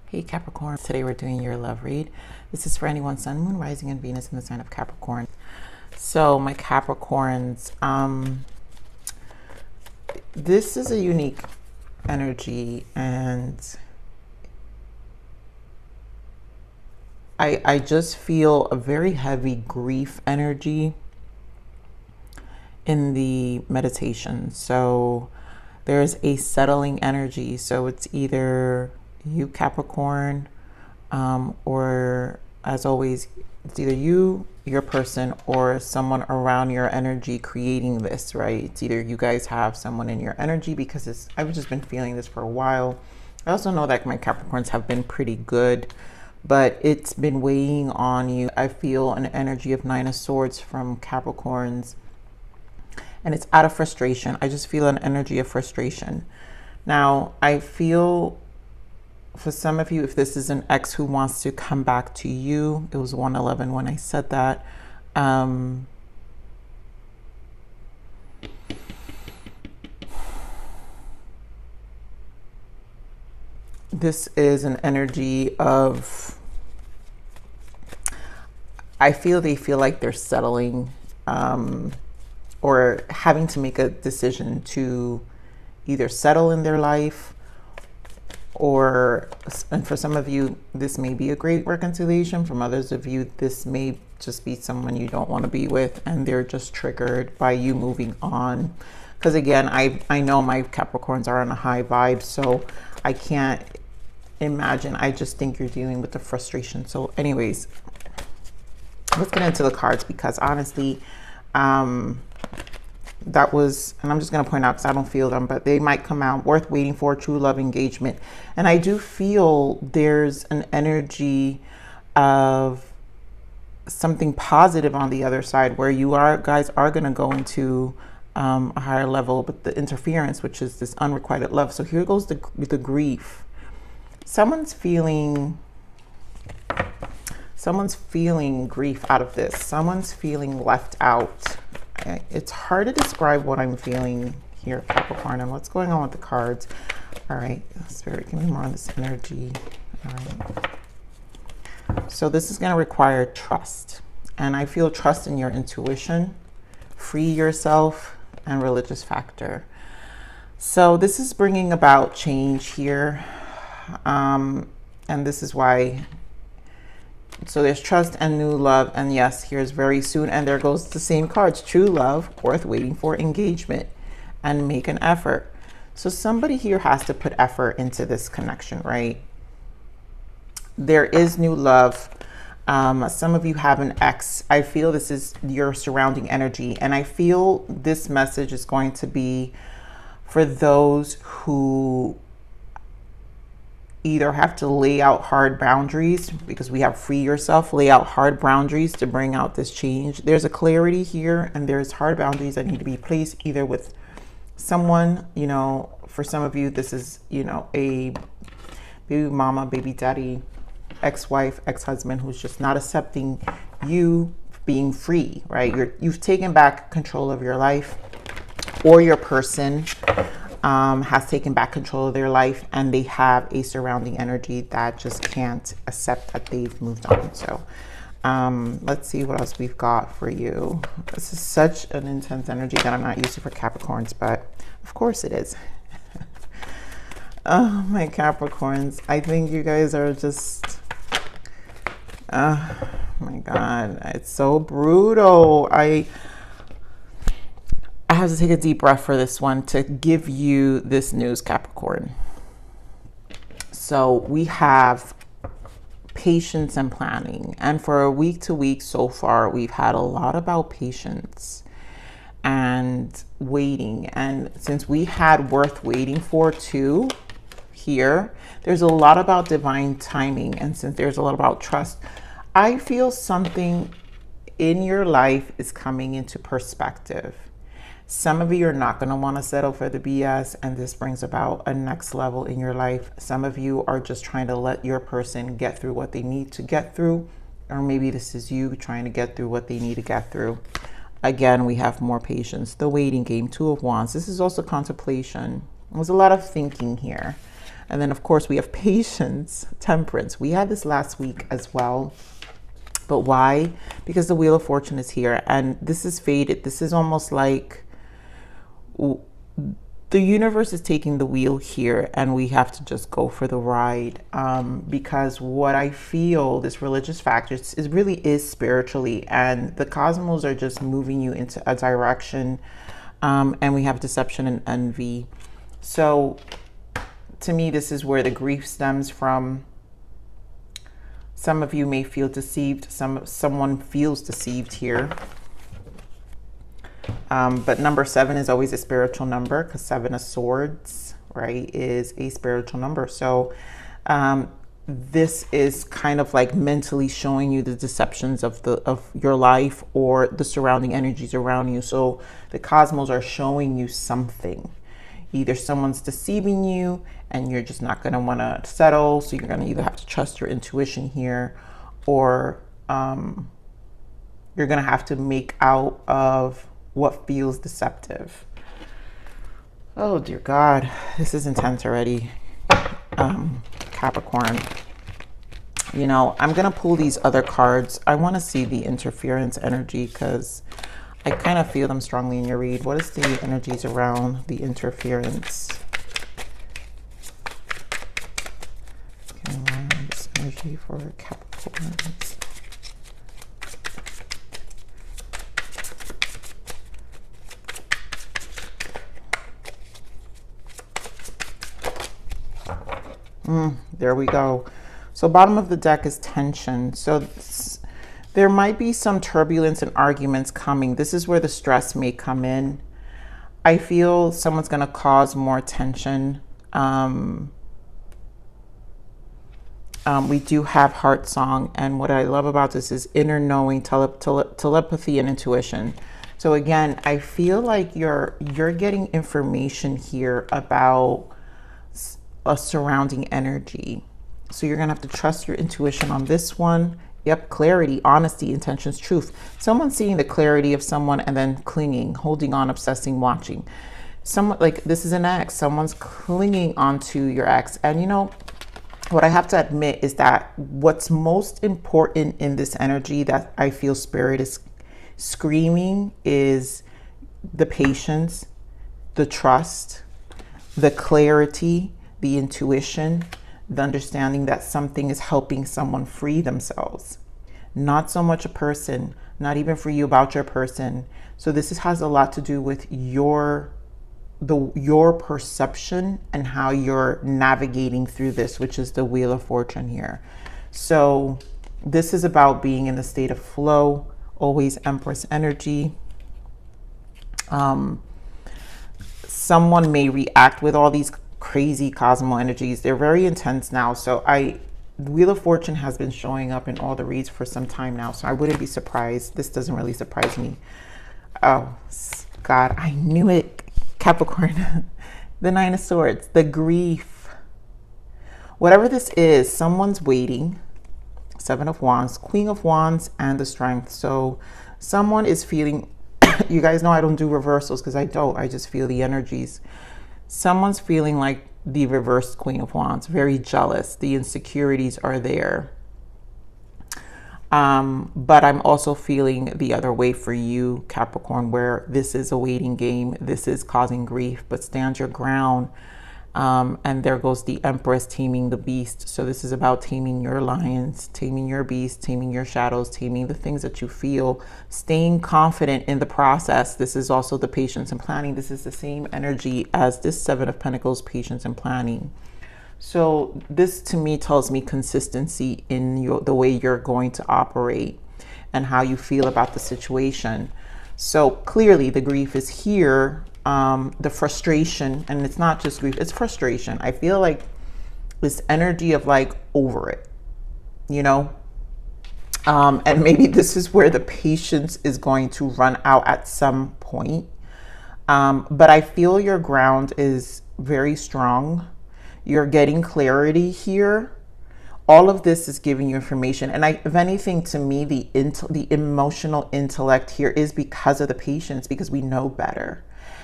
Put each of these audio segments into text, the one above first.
Hey Capricorn, today we're doing your love read. This is for anyone Sun, Moon, Rising, and Venus in the sign of Capricorn. So my Capricorns, this is a unique energy, and I just feel a very heavy grief energy in the meditation. So there's a settling energy. So it's either you Capricorn, or as always, it's either you, your person, or someone around your energy creating this, right? It's either you guys have someone in your energy, because I've just been feeling this for a while. I also know that my Capricorns have been pretty good, but it's been weighing on you. I feel an energy of Nine of Swords from Capricorns, and it's out of frustration. I just feel an energy of frustration. Now, I feel for some of you, if this is an ex who wants to come back to you, it was 111 when I said that. This is an energy of, I feel they feel like they're settling, or having to make a decision to either settle in their life, and for some of you, this may be a great reconciliation. From others of you, this may just be someone you don't want to be with, and they're just triggered by you moving on. Because again, I know my Capricorns are on a high vibe, so I can't imagine. I just think you're dealing with the frustration. So anyways, let's get into the cards, because honestly, that was, and I'm just going to point out because I don't feel them, but they might come out worth waiting for, true love, engagement. And I do feel there's an energy of something positive on the other side, where you guys are going to go into a higher level, but the interference, which is this unrequited love. So here goes the grief. Someone's feeling grief out of this. Someone's feeling left out. It's hard to describe what I'm feeling here, Capricorn, and what's going on with the cards. All right, Spirit, give me more on this energy. All right. So this is going to require trust, and I feel trust in your intuition, free yourself, and religious factor. So this is bringing about change here, and this is why. So there's trust and new love, and yes, here's very soon, and there goes the same cards, true love, worth waiting for, engagement, and make an effort. So somebody here has to put effort into this connection, right? There is new love. Some of you have an ex. I feel this is your surrounding energy, and I feel this message is going to be for those who either have to lay out hard boundaries, because we have free yourself, lay out hard boundaries to bring out this change. There's a clarity here, and there's hard boundaries that need to be placed either with someone, you know, for some of you, this is, you know, a baby mama, baby daddy, ex-wife, ex-husband who's just not accepting you being free, right? You've taken back control of your life, or your person has taken back control of their life, and they have a surrounding energy that just can't accept that they've moved on. So let's see what else we've got for you. This is such an intense energy that I'm not used to for Capricorns, but of course it is. Oh, my Capricorns, I think you guys are just, oh my God, it's so brutal. I have to take a deep breath for this one to give you this news, Capricorn. So we have patience and planning. And for a week to week so far, we've had a lot about patience and waiting. And since we had worth waiting for too, here, there's a lot about divine timing. And since there's a lot about trust, I feel something in your life is coming into perspective. Some of you are not going to want to settle for the BS, and this brings about a next level in your life. Some of you are just trying to let your person get through what they need to get through, or maybe this is you trying to get through what they need to get through. Again, we have more patience. The waiting game, Two of Wands. This is also contemplation. There's a lot of thinking here. And then of course we have patience, temperance. We had this last week as well. But why? Because the Wheel of Fortune is here, and this is faded. This is almost like the universe is taking the wheel here, and we have to just go for the ride. Because what I feel, this religious factor, is really is spiritually, and the cosmos are just moving you into a direction. And we have deception and envy. So to me, this is where the grief stems from. Some of you may feel deceived. Someone feels deceived here. But number 7 is always a spiritual number, because 7 of Swords, right, is a spiritual number. So this is kind of like mentally showing you the deceptions of your life or the surrounding energies around you. So the cosmos are showing you something. Either someone's deceiving you and you're just not going to want to settle, so you're going to either have to trust your intuition here, or you're going to have to make out of what feels deceptive. Oh dear God, this is intense already, Capricorn. You know, I'm going to pull these other cards. I want to see the interference energy, because I kind of feel them strongly in your read. What is the energies around the interference? Okay, this energy for Capricorns. There we go. So bottom of the deck is tension. So there might be some turbulence and arguments coming. This is where the stress may come in. I feel someone's going to cause more tension. We do have heart song. And what I love about this is inner knowing, telepathy, and intuition. So again, I feel like you're getting information here about a surrounding energy. So you're going to have to trust your intuition on this one. Yep, clarity, honesty, intentions, truth. Someone's seeing the clarity of someone and then clinging, holding on, obsessing, watching. Someone, like this is an ex. Someone's clinging onto your ex. And you know, what I have to admit is that what's most important in this energy that I feel Spirit is screaming is the patience, the trust, the clarity, the intuition, the understanding that something is helping someone free themselves. Not so much a person, not even for you about your person. So this has a lot to do with your perception and how you're navigating through this, which is the Wheel of Fortune here. So this is about being in the state of flow, always Empress energy. Someone may react with all these crazy cosmo energies. They're very intense now. So Wheel of Fortune has been showing up in all the reads for some time now. So I wouldn't be surprised. This doesn't really surprise me. Oh God, I knew it. Capricorn. The 9 of Swords, the grief. Whatever this is, someone's waiting. 7 of Wands, Queen of Wands, and the Strength. So someone is feeling, you guys know I don't do reversals because I don't. I just feel the energies. Someone's feeling like the reversed Queen of Wands, very jealous. The insecurities are there. But I'm also feeling the other way for you, Capricorn, where this is a waiting game. This is causing grief, but stand your ground. And there goes the Empress taming the beast. So this is about taming your lions, taming your beast, taming your shadows, taming the things that you feel, staying confident in the process. This is also the patience and planning. This is the same energy as this 7 of Pentacles, patience and planning. So this to me tells me consistency in the way you're going to operate and how you feel about the situation. So clearly the grief is here. The frustration, and it's not just grief, it's frustration. I feel like this energy of like over it, you know, and maybe this is where the patience is going to run out at some point. But I feel your ground is very strong. You're getting clarity here. All of this is giving you information. And if anything, to me, the emotional intellect here is because of the patience, because we know better.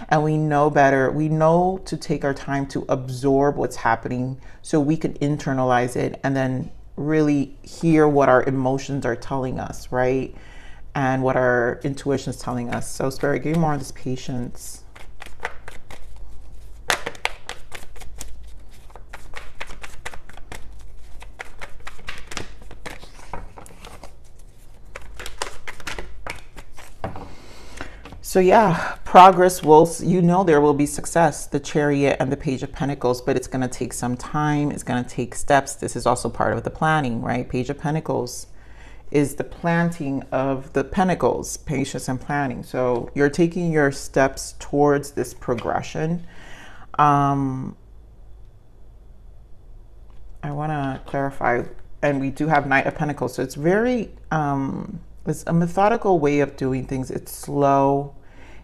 and we know better. We know to take our time to absorb what's happening so we can internalize it and then really hear what our emotions are telling us, right? And what our intuition is telling us. So Spirit, give me more of this patience. So yeah, progress will, you know, there will be success, the Chariot and the Page of Pentacles, but it's going to take some time. It's going to take steps. This is also part of the planning, right? Page of Pentacles is the planting of the pentacles, patience and planning. So you're taking your steps towards this progression. I want to clarify, and we do have Knight of Pentacles. So it's very, it's a methodical way of doing things. It's slow.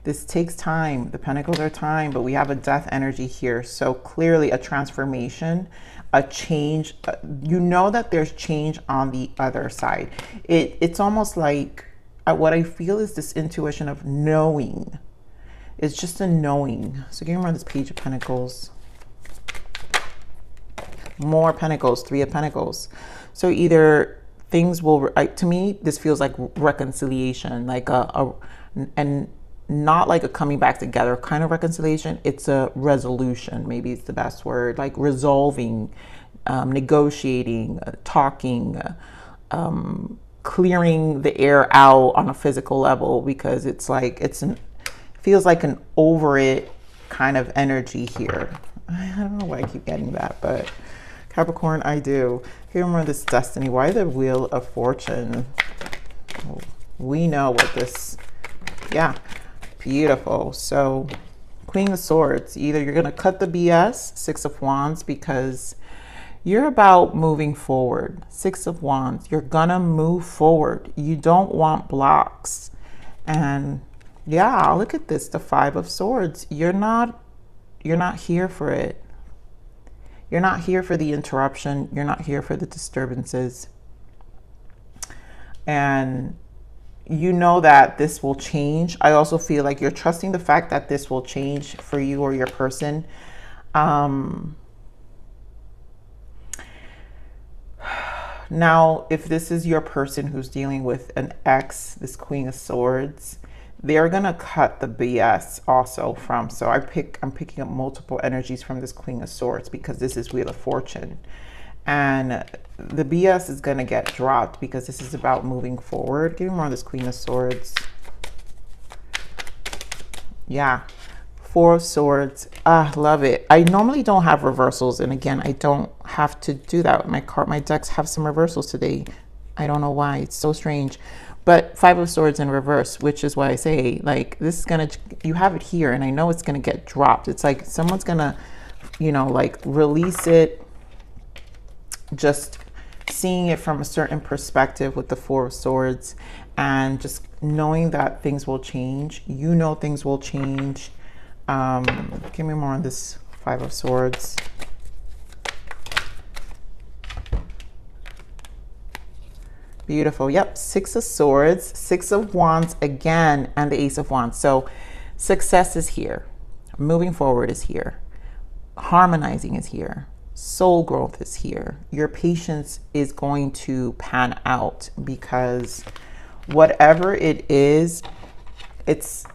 This takes time. The pentacles are time, but we have a death energy here. So clearly a transformation, a change. You know that there's change on the other side. It's almost like what I feel is this intuition of knowing. It's just a knowing. So give me more of this Page of Pentacles. More Pentacles, Three of Pentacles. So either things will, to me, this feels like reconciliation, like and not like a coming back together kind of reconciliation. It's a resolution, maybe it's the best word, like resolving, negotiating, talking, clearing the air out on a physical level, because it's like, feels like an over it kind of energy here. I don't know why I keep getting that, but Capricorn, I do. Here, remember this destiny. Why the Wheel of Fortune? We know what this, yeah, beautiful. So Queen of Swords, either you're going to cut the BS, Six of Wands, because you're about moving forward. Six of Wands, you're going to move forward. You don't want blocks. And yeah, look at this, the Five of Swords. You're not here for it. You're not here for the interruption. You're not here for the disturbances. And you know that this will change. I also feel like you're trusting the fact that this will change for you or your person. Now, if this is your person who's dealing with an ex, this Queen of Swords, they're gonna cut the BS also from, so I'm picking up multiple energies from this Queen of Swords, because this is Wheel of Fortune, and the BS is gonna get dropped because this is about moving forward. Give me more of this Queen of Swords. Yeah, Four of Swords. Love it. I normally don't have reversals, and again, I don't have to do that. My decks have some reversals today. I don't know why. It's so strange. But Five of Swords in reverse, which is why I say, like, this is gonna, you have it here, and I know it's gonna get dropped. It's like someone's gonna, you know, like release it, just seeing it from a certain perspective with the Four of Swords, and just knowing that things will change. You know things will change. Give me more on this Five of Swords. Beautiful. Yep. Six of Swords, Six of Wands again, and the Ace of Wands. So success is here. Moving forward is here. Harmonizing is here. Soul growth is here. Your patience is going to pan out, because whatever it is, it's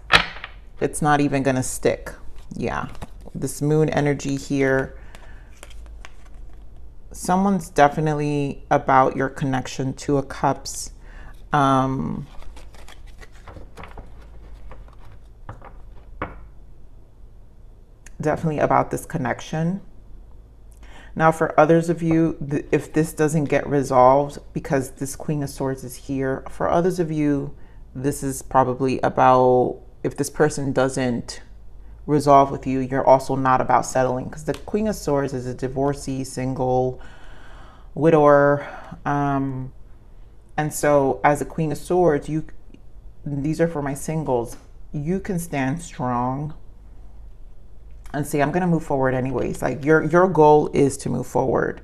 not even going to stick. Yeah. This Moon energy here. Someone's definitely about your connection. Two of Cups. Definitely about this connection. Now, for others of you, if this doesn't get resolved, because this Queen of Swords is here, for others of you, this is probably about, if this person doesn't resolve with you, you're also not about settling, because the Queen of Swords is a divorcee, single, widower, and so as a Queen of Swords, these are for my singles, you can stand strong and say, I'm going to move forward anyways. Like your goal is to move forward,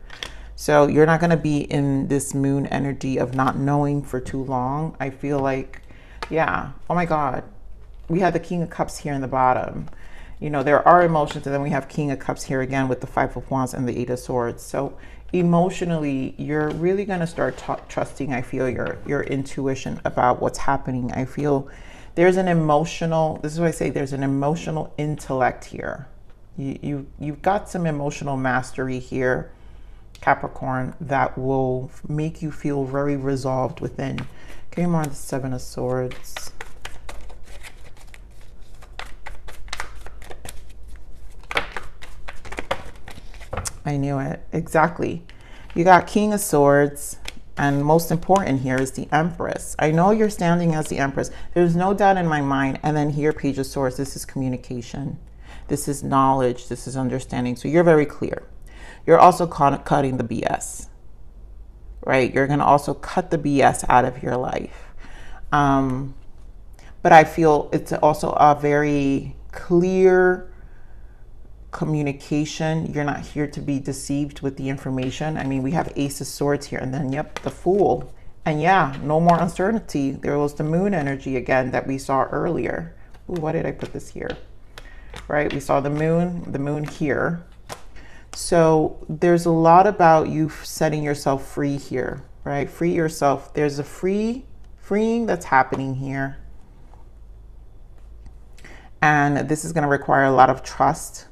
so you're not going to be in this Moon energy of not knowing for too long. I feel like, yeah, oh my God, we have the King of Cups here in the bottom. You know, there are emotions, and then we have King of Cups here again with the Five of Wands and the Eight of Swords. So emotionally, you're really going to start trusting, I feel, your intuition about what's happening. I feel there's an emotional, this is what I say, there's an emotional intellect here. You've got some emotional mastery here, Capricorn, that will make you feel very resolved within. Okay, more on the Seven of Swords. I knew it. Exactly. You got King of Swords, and most important here is the Empress. I know you're standing as the Empress. There's no doubt in my mind. And then here, Page of Swords. This is communication. This is knowledge. This is understanding. So you're very clear. You're also cutting the BS, right? You're going to also cut the BS out of your life. But I feel it's also a very clear communication. You're not here to be deceived with the information. I mean, we have Ace of Swords here, and then, yep, the Fool. And yeah, no more uncertainty. There was the Moon energy again that we saw earlier. Ooh, why did I put this here? Right, we saw the moon here. So there's a lot about you setting yourself free here, right? Free yourself. There's a freeing that's happening here. And this is going to require a lot of trust.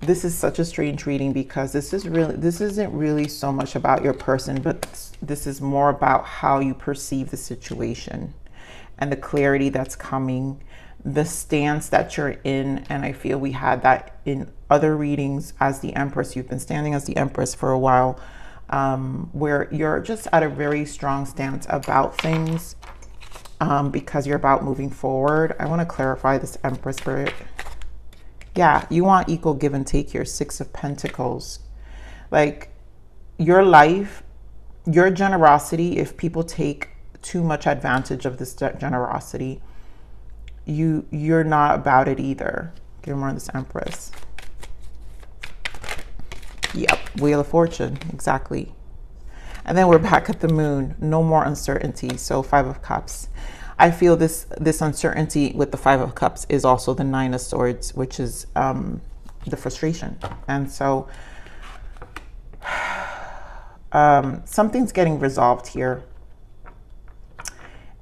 This is such a strange reading because this isn't really so much about your person, but this is more about how you perceive the situation and the clarity that's coming, the stance that you're in. And I feel we had that in other readings as the Empress. You've been standing as the Empress for a while, where you're just at a very strong stance about things, because you're about moving forward. I want to clarify this Empress spirit. Yeah, you want equal give and take here. Six of Pentacles. Like, your life, your generosity, if people take too much advantage of this generosity, you're not about it either. Give more on this Empress. Yep, Wheel of Fortune, exactly. And then we're back at the Moon. No more uncertainty. So Five of Cups. I feel this uncertainty with the Five of Cups is also the Nine of Swords, which is the frustration. And so something's getting resolved here.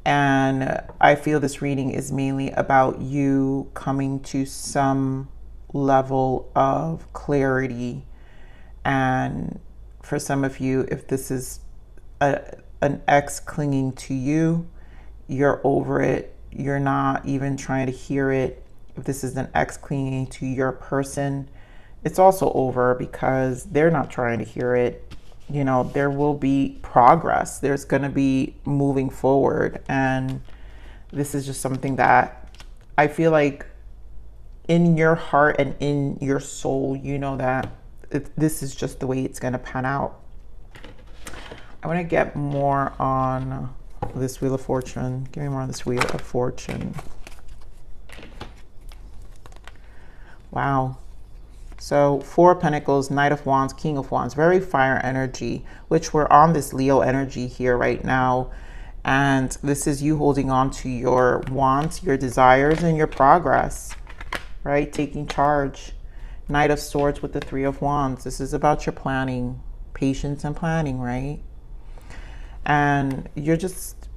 And I feel this reading is mainly about you coming to some level of clarity. And for some of you, if this is an ex clinging to you, you're over it. You're not even trying to hear it. If this is an ex clinging to your person, it's also over because they're not trying to hear it. You know, there will be progress. There's going to be moving forward. And this is just something that I feel like in your heart and in your soul, you know that this is just the way it's going to pan out. I want to get more on this Wheel of Fortune. Give me more on this Wheel of Fortune. Wow. So Four of Pentacles, Knight of Wands, King of Wands, very fire energy, which we're on this Leo energy here right now. And this is you holding on to your wants, your desires, and your progress, right? Taking charge. Knight of Swords with the Three of Wands. This is about your planning, patience and planning, right? And you're just,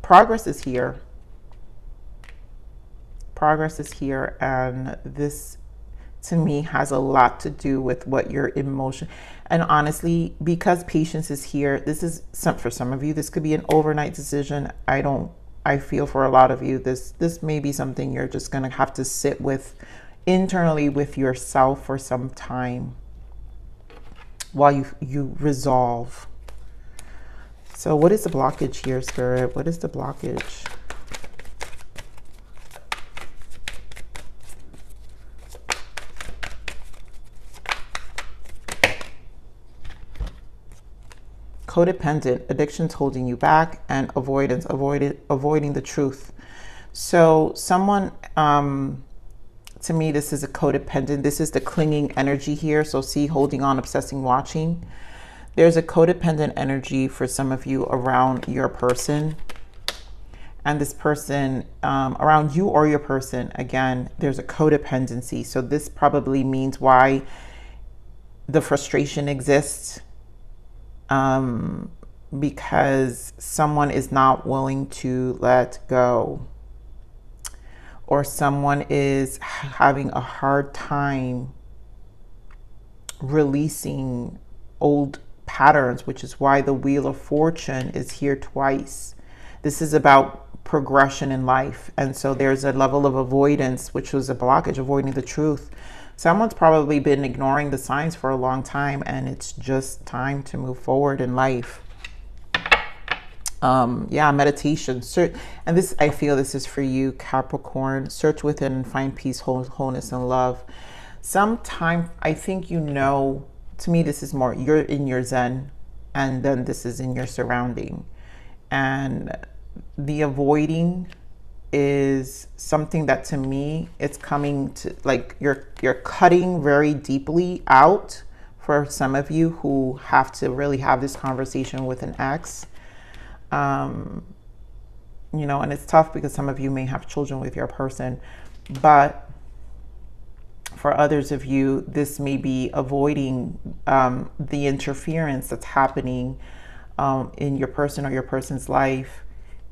progress is here. Progress is here. And this, to me, has a lot to do with what your emotion. And honestly, because patience is here, this is for some of you, this could be an overnight decision. I feel for a lot of you, this may be something you're just going to have to sit with internally with yourself for some time while you resolve. So what is the blockage here, Spirit? What is the blockage? Codependent, addictions holding you back, and avoidance, avoiding the truth. So someone, to me, this is a codependent. This is the clinging energy here. So see, holding on, obsessing, watching. There's a codependent energy for some of you around your person. and this person around you or your person, again, there's a codependency. So this probably means why the frustration exists, because someone is not willing to let go, or someone is having a hard time releasing old patterns, which is why the Wheel of Fortune is here twice. This is about progression in life. And so there's a level of avoidance, which was a blockage, avoiding the truth. Someone's probably been ignoring the signs for a long time, and it's just time to move forward in life. Yeah, meditation. And this, I feel this is for you, Capricorn. Search within and find peace, wholeness, and love. Sometime, I think, you know, to me, this is more, you're in your Zen, and then this is in your surrounding. And the avoiding is something that, to me, it's coming to, like, you're cutting very deeply out for some of you who have to really have this conversation with an ex. You know, and it's tough because some of you may have children with your person, but for others of you, this may be avoiding the interference that's happening in your person or your person's life,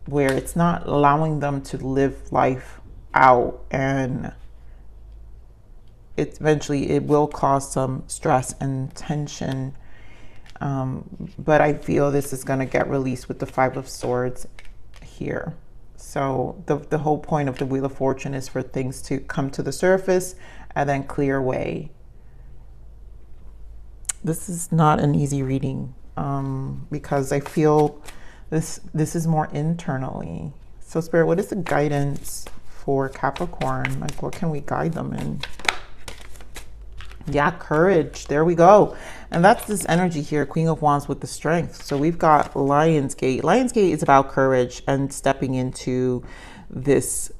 where it's not allowing them to live life out, and eventually it will cause some stress and tension. But I feel this is going to get released with the Five of Swords here. So the whole point of the Wheel of Fortune is for things to come to the surface and then clear away. This is not an easy reading, because I feel this is more internally. So Spirit, what is the guidance for Capricorn? Like, what can we guide them in? Yeah, courage. There we go. And that's this energy here, Queen of Wands with the strength. So we've got Lionsgate. Lionsgate is about courage and stepping into this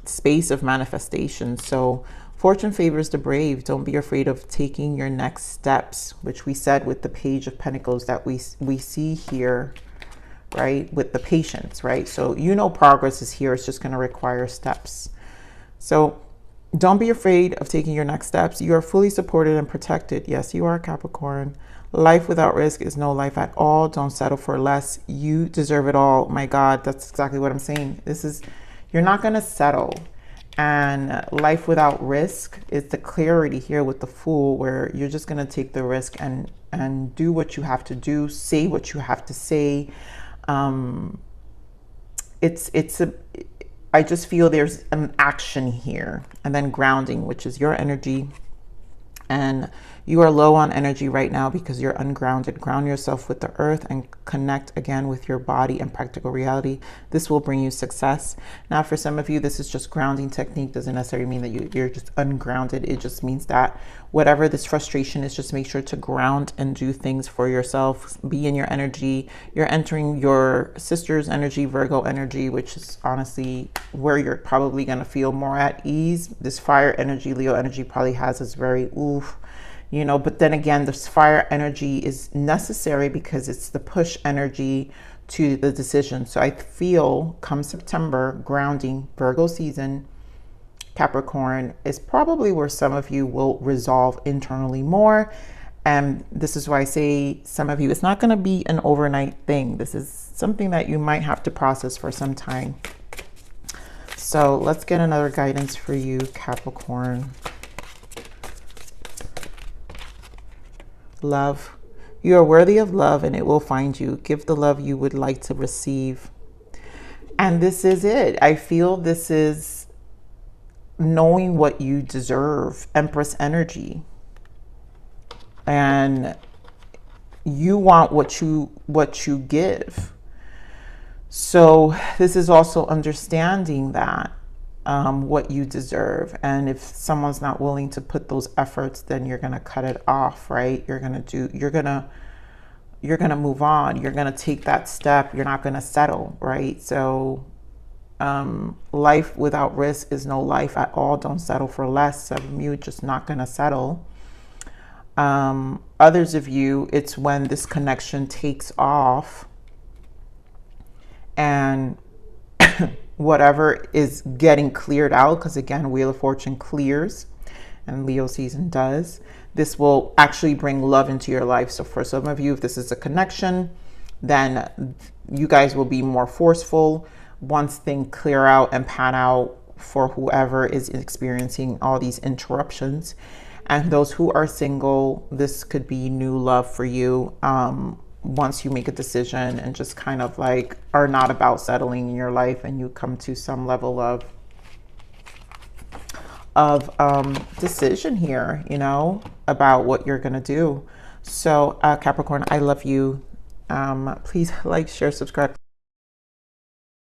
space of manifestation. So fortune favors the brave. Don't be afraid of taking your next steps, which we said with the Page of Pentacles that we see here, right? With the patience, right? So, you know, progress is here. It's just going to require steps. So don't be afraid of taking your next steps. You are fully supported and protected. Yes, you are, Capricorn. Life without risk is no life at all. Don't settle for less. You deserve it all. My God, that's exactly what I'm saying. You're not going to settle. And life without risk is the clarity here with the Fool, where you're just going to take the risk and do what you have to do, say what you have to say. I just feel there's an action here, and then grounding, which is your energy. And you are low on energy right now because you're ungrounded. Ground yourself with the earth and connect again with your body and practical reality. This will bring you success. Now, for some of you, this is just grounding technique. Doesn't necessarily mean that you're just ungrounded. It just means that whatever this frustration is, just make sure to ground and do things for yourself. Be in your energy. You're entering your sister's energy, Virgo energy, which is honestly where you're probably going to feel more at ease. This fire energy, Leo energy, probably has this very oof, you know, but then again, this fire energy is necessary because it's the push energy to the decision. So I feel come September, grounding, Virgo season, Capricorn, is probably where some of you will resolve internally more. And this is why I say some of you, it's not going to be an overnight thing. This is something that you might have to process for some time. So let's get another guidance for you, Capricorn. Love. You are worthy of love and it will find you. Give the love you would like to receive. And this is it. I feel this is knowing what you deserve. Empress energy. And you want what you give. So this is also understanding that what you deserve. And if someone's not willing to put those efforts, then you're going to cut it off, right? You're going to move on. You're going to take that step. You're not going to settle, right? So life without risk is no life at all. Don't settle for less. Some of you just not going to settle. Others of you, it's when this connection takes off and whatever is getting cleared out, because again, Wheel of Fortune clears and Leo season does. This will actually bring love into your life. So for some of you, if this is a connection, then you guys will be more forceful once things clear out and pan out for whoever is experiencing all these interruptions. And those who are single, this could be new love for you. Once you make a decision and just kind of like are not about settling in your life, and you come to some level of decision here, you know, about what you're gonna do. So Capricorn, I love you. Please like, share, subscribe.